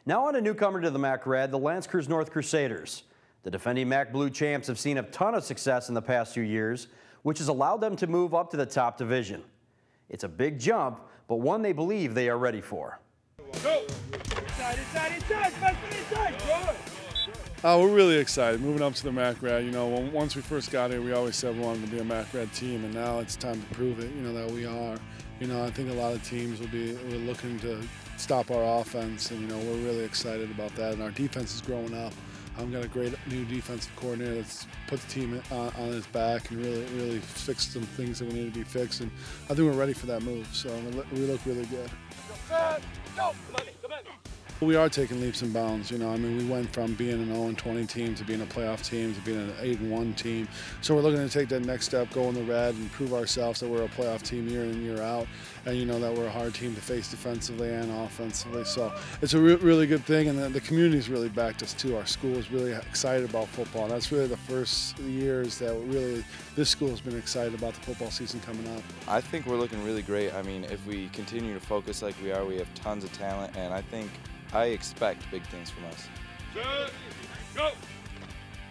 Now on a newcomer to the MAC Red, the L'Anse Creuse North Crusaders. The defending MAC Blue champs have seen a ton of success in the past few years, which has allowed them to move up to the top division. It's a big jump, but one they believe they are ready for. Go! Inside, inside! We're really excited moving up to the MAC Red. You know, once we first got here, we always said we wanted to be a MAC Red team, and now it's time to prove it. You know that we are. You know, I think a lot of teams we're looking to stop our offense, and you know we're really excited about that. And our defense is growing up. I've got a great new defensive coordinator that's put the team on his back and really fixed some things that we need to be fixed. And I think we're ready for that move. So we look really good. Go! We are taking leaps and bounds, you know. I mean, we went from being an 0-20 team to being a playoff team to being an 8-1 team. So we're looking to take that next step, go in the red, and prove ourselves that we're a playoff team year in, year out, and you know that we're a hard team to face defensively and offensively. So it's a really good thing, and the community's really backed us too. Our school is really excited about football. And that's really the first years that really this school has been excited about the football season coming up. I think we're looking really great. I mean, if we continue to focus like we are, we have tons of talent, and I expect big things from us. Set, go!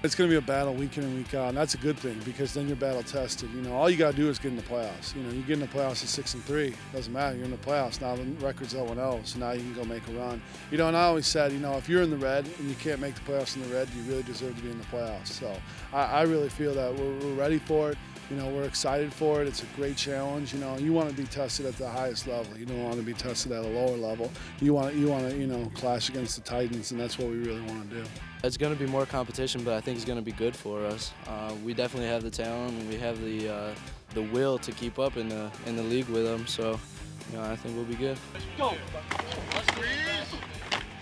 It's going to be a battle week in and week out, and that's a good thing because then you're battle tested. You know, all you got to do is get in the playoffs. You know, you get in the playoffs at 6-3, doesn't matter. You're in the playoffs now. The record's 0-0, so now you can go make a run. You know, and I always said, you know, if you're in the red and you can't make the playoffs in the red, you really deserve to be in the playoffs. So I really feel that we're ready for it. You know, we're excited for it. It's a great challenge. You know, you want to be tested at the highest level. You don't want to be tested at a lower level. You want to, you know, clash against the Titans, and that's what we really want to do. It's going to be more competition, but I think it's going to be good for us. We definitely have the talent, and we have the will to keep up in the league with them. So, you know, I think we'll be good. Go!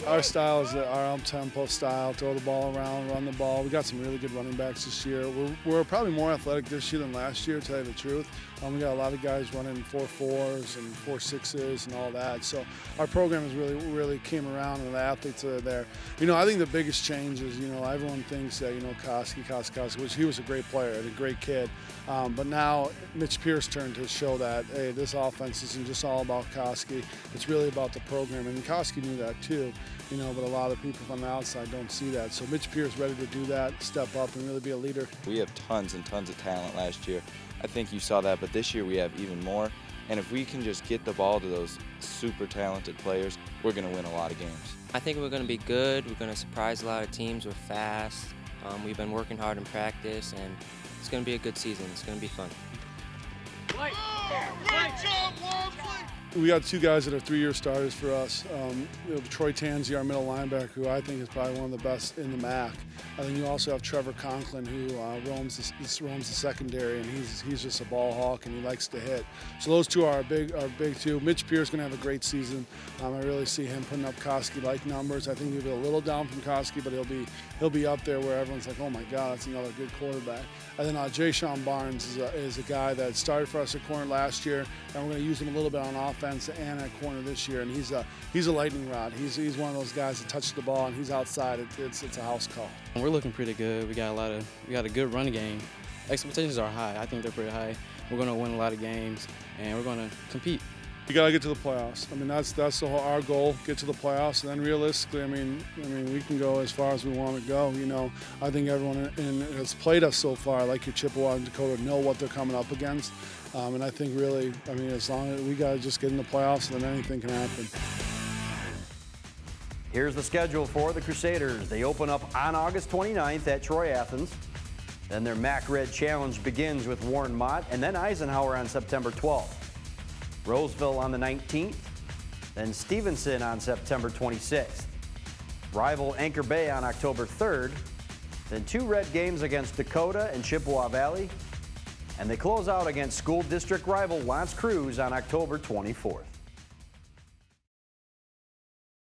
Our style is our up-tempo style, throw the ball around, run the ball. We got some really good running backs this year. We're probably more athletic this year than last year, to tell you the truth. We got a lot of guys running 4.4s and 4.6s and all that. So our program has really came around, and the athletes are there. You know, I think the biggest change is, you know, everyone thinks that, you know, Koski, which he was a great player and a great kid. But now Mitch Pierce's turn to show that, hey, this offense isn't just all about Koski. It's really about the program, and Koski knew that too. You know, but a lot of people from the outside don't see that. So Mitch Pierce ready to do that, step up, and really be a leader. We have tons and tons of talent last year. I think you saw that, but this year we have even more. And if we can just get the ball to those super talented players, we're going to win a lot of games. I think we're going to be good. We're going to surprise a lot of teams. We're fast. We've been working hard in practice, and it's going to be a good season. It's going to be fun. We got two guys that are 3-year starters for us. You know, Troy Tanzi, our middle linebacker, who I think is probably one of the best in the MAC. And then you also have Trevor Conklin, who roams the secondary, and he's just a ball hawk, and he likes to hit. So those two are our big two. Mitch Pierce is going to have a great season. I really see him putting up Koski-like numbers. I think he'll be a little down from Koski, but he'll be up there where everyone's like, oh my God, that's another good quarterback. And then Jay-Sean Barnes is a guy that started for us at corner last year, and we're going to use him a little bit on offense and at corner this year. And he's a lightning rod. He's one of those guys that touches the ball, and he's outside. It's a house call. We're looking pretty good. We got a good run game. Expectations are high. I think they're pretty high. We're going to win a lot of games, and we're going to compete. You got to get to the playoffs. I mean, that's our goal. Get to the playoffs, and then realistically, I mean, we can go as far as we want to go. You know, I think everyone has played us so far, like your Chippewa and Dakota, know what they're coming up against. And I think really, I mean, as long as we got to just get in the playoffs, then anything can happen. Here's the schedule for the Crusaders. They open up on August 29th at Troy Athens. Then their MAC Red Challenge begins with Warren Mott, and then Eisenhower on September 12th. Roseville on the 19th, then Stevenson on September 26th. Rival Anchor Bay on October 3rd, then 2 red games against Dakota and Chippewa Valley, and they close out against school district rival L'Anse Creuse on October 24th.